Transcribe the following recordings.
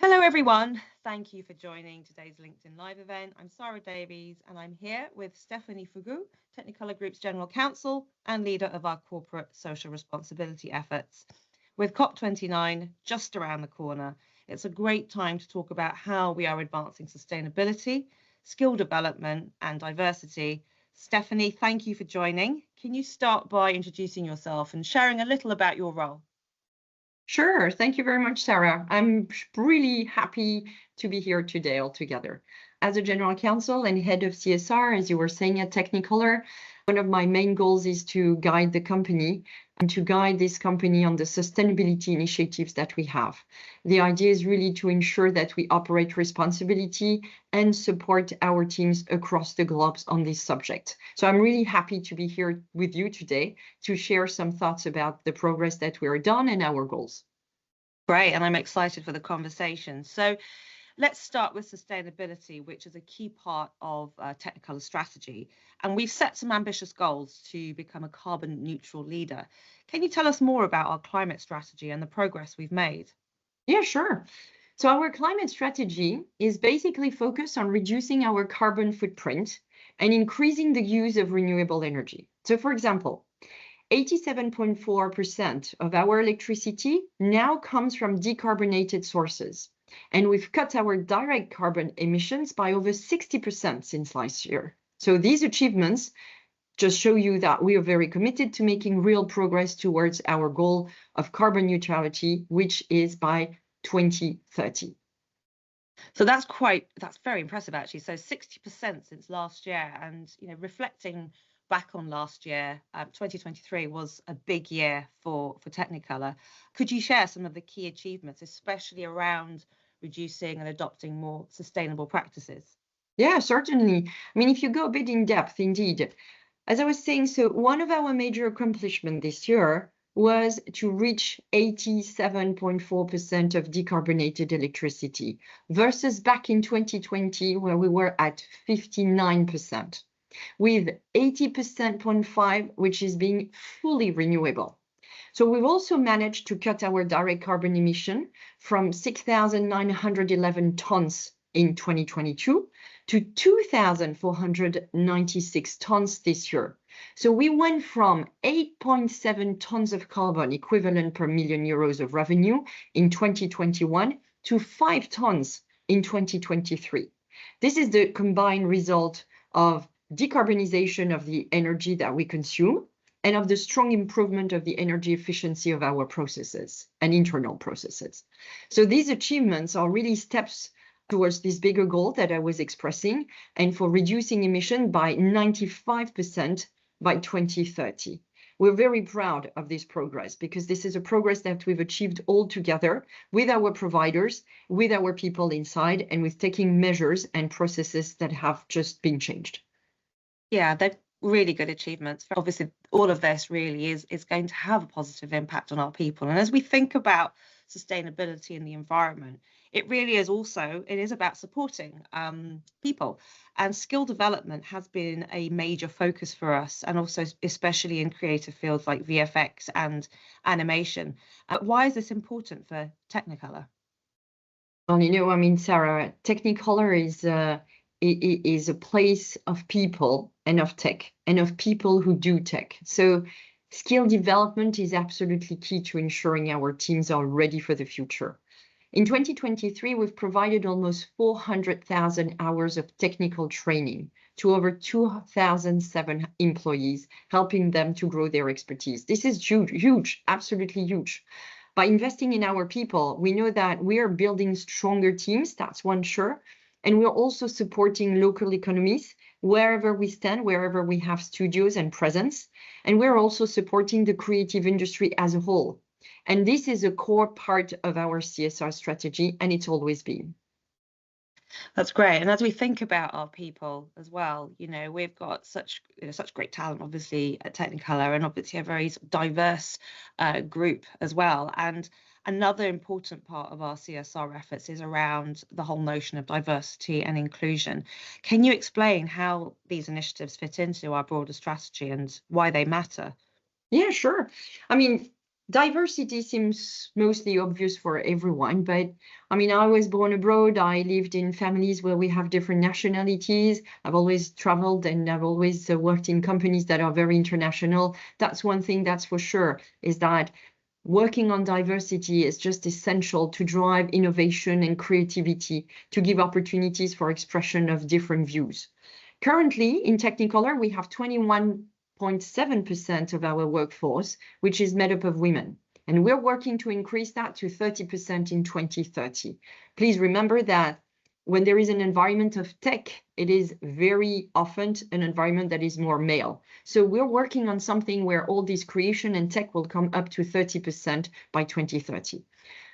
Hello, everyone. Thank you for joining today's LinkedIn Live event. I'm Sara Davies, and I'm here with Stephanie Fougou, Technicolor Group's General Counsel and leader of our corporate social responsibility efforts. With COP29 just around the corner, it's a great time to talk about how we are advancing sustainability, skill development, and diversity. Stephanie, thank you for joining. Can you start by introducing yourself and sharing a little about your role? Sure. Thank you very much, Sara. I'm really happy to be here today all together. As a general counsel and head of CSR, as you were saying at Technicolor, one of my main goals is to guide the company and to guide this company on the sustainability initiatives that we have. The idea is really to ensure that we operate responsibility and support our teams across the globe on this subject. So I'm really happy to be here with you today to share some thoughts about the progress that we are done and our goals. Great, and I'm excited for the conversation. So let's start with sustainability, which is a key part of Technicolor strategy. And we've set some ambitious goals to become a carbon neutral leader. Can you tell us more about our climate strategy and the progress we've made? Yeah, sure. So our climate strategy is basically focused on reducing our carbon footprint and increasing the use of renewable energy. So for example, 87.4% of our electricity now comes from decarbonated sources. And we've cut our direct carbon emissions by over 60% since last year. So these achievements just show you that we are very committed to making real progress towards our goal of carbon neutrality, which is by 2030. So that's very impressive, actually. So 60% since last year, and reflecting back on last year, 2023 was a big year for Technicolor. Could you share some of the key achievements, especially around reducing and adopting more sustainable practices? Yeah, certainly. I mean, if you go a bit in depth, indeed, as I was saying, so one of our major accomplishments this year was to reach 87.4% of decarbonated electricity versus back in 2020, where we were at 59%, with 80.5%, which is being fully renewable. So we've also managed to cut our direct carbon emission from 6,911 tons in 2022 to 2,496 tons this year. So we went from 8.7 tons of carbon equivalent per million euros of revenue in 2021 to 5 tons in 2023. This is the combined result of decarbonization of the energy that we consume and of the strong improvement of the energy efficiency of our processes and internal processes. So these achievements are really steps towards this bigger goal that I was expressing, and for reducing emission by 95% by 2030. We're very proud of this progress because this is a progress that we've achieved all together with our providers, with our people inside, and with taking measures and processes that have just been changed. Yeah, they're really good achievements. Obviously, all of this really is going to have a positive impact on our people. And as we think about sustainability in the environment, it is about supporting people, and skill development has been a major focus for us, and also especially in creative fields like VFX and animation. Why is this important for Technicolor? Well, Sara, Technicolor is a place of people and of tech and of people who do tech. So skill development is absolutely key to ensuring our teams are ready for the future. In 2023, we've provided almost 400,000 hours of technical training to over 2,007 employees, helping them to grow their expertise. This is huge, absolutely huge. By investing in our people, we know that we are building stronger teams, that's one sure, and we're also supporting local economies wherever we stand, wherever we have studios and presence, and we're also supporting the creative industry as a whole. And this is a core part of our CSR strategy, and it's always been. That's great. And as we think about our people as well, we've got such great talent, obviously, at Technicolor, and obviously a very diverse group as well. And another important part of our CSR efforts is around the whole notion of diversity and inclusion. Can you explain how these initiatives fit into our broader strategy and why they matter? Yeah, sure. Diversity seems mostly obvious for everyone, but I mean, I was born abroad. I lived in families where we have different nationalities. I've always traveled and I've always worked in companies that are very international. That's one thing that's for sure, is that working on diversity is just essential to drive innovation and creativity, to give opportunities for expression of different views. Currently, in Technicolor, we have 21.7% of our workforce, which is made up of women. And we're working to increase that to 30% in 2030. Please remember that when there is an environment of tech, it is very often an environment that is more male. So we're working on something where all this creation and tech will come up to 30% by 2030.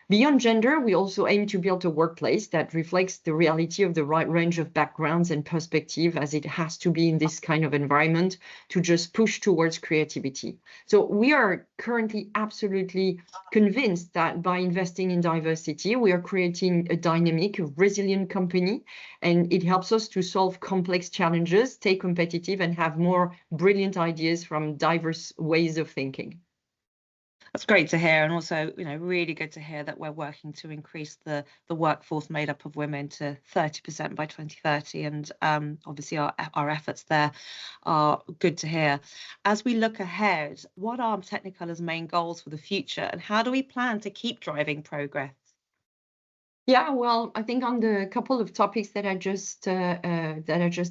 Beyond gender, we also aim to build a workplace that reflects the reality of the right range of backgrounds and perspective, as it has to be in this kind of environment, to just push towards creativity. So we are currently absolutely convinced that by investing in diversity, we are creating a dynamic, resilient company, and it helps us to solve complex challenges, stay competitive, and have more brilliant ideas from diverse ways of thinking. That's great to hear, and also, really good to hear that we're working to increase the workforce made up of women to 30% by 2030, and obviously our efforts there are good to hear. As we look ahead, what are Technicolor's main goals for the future, and how do we plan to keep driving progress? Yeah, well, I think on the couple of topics that I just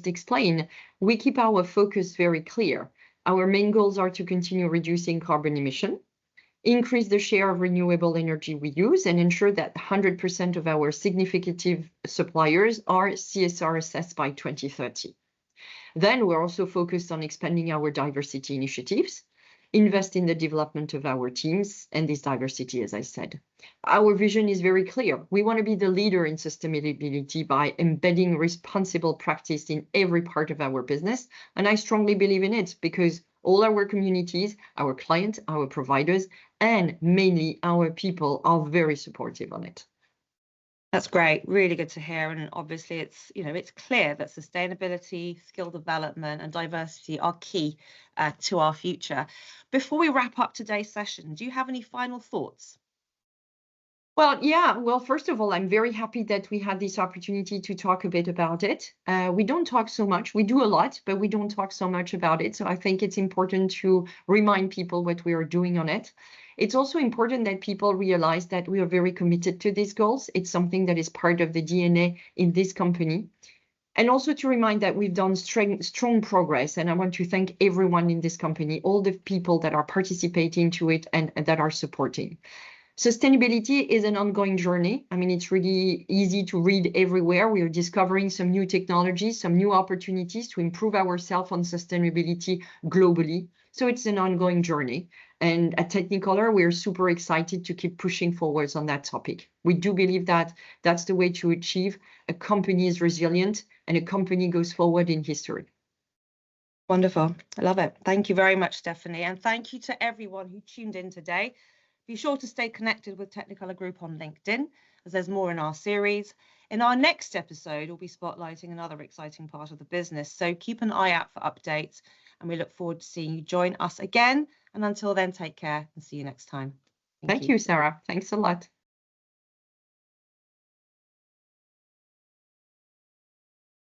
explained, we keep our focus very clear. Our main goals are to continue reducing carbon emission, increase the share of renewable energy we use, and ensure that 100% of our significant suppliers are CSR assessed by 2030. Then we're also focused on expanding our diversity initiatives, invest in the development of our teams and this diversity, as I said. Our vision is very clear. We want to be the leader in sustainability by embedding responsible practice in every part of our business. And I strongly believe in it because all our communities, our clients, our providers, and mainly our people are very supportive on it. That's great. Really good to hear. And obviously it's clear that sustainability, skill development and diversity are key to our future. Before we wrap up today's session, do you have any final thoughts? Well, yeah. Well, first of all, I'm very happy that we had this opportunity to talk a bit about it. We don't talk so much. We do a lot, but we don't talk so much about it. So I think it's important to remind people what we are doing on it. It's also important that people realize that we are very committed to these goals. It's something that is part of the DNA in this company. And also to remind that we've done strong progress. And I want to thank everyone in this company, all the people that are participating to it and that are supporting. Sustainability is an ongoing journey. I mean, it's really easy to read everywhere. We are discovering some new technologies, some new opportunities to improve ourselves on sustainability globally. So it's an ongoing journey. And at Technicolor, we're super excited to keep pushing forwards on that topic. We do believe that that's the way to achieve a company is resilient and a company goes forward in history. Wonderful. I love it. Thank you very much, Stephanie. And thank you to everyone who tuned in today. Be sure to stay connected with Technicolor Group on LinkedIn, as there's more in our series. In our next episode, we'll be spotlighting another exciting part of the business. So keep an eye out for updates, and we look forward to seeing you join us again. And until then, take care and see you next time. Thank you, Sara. Thanks a lot.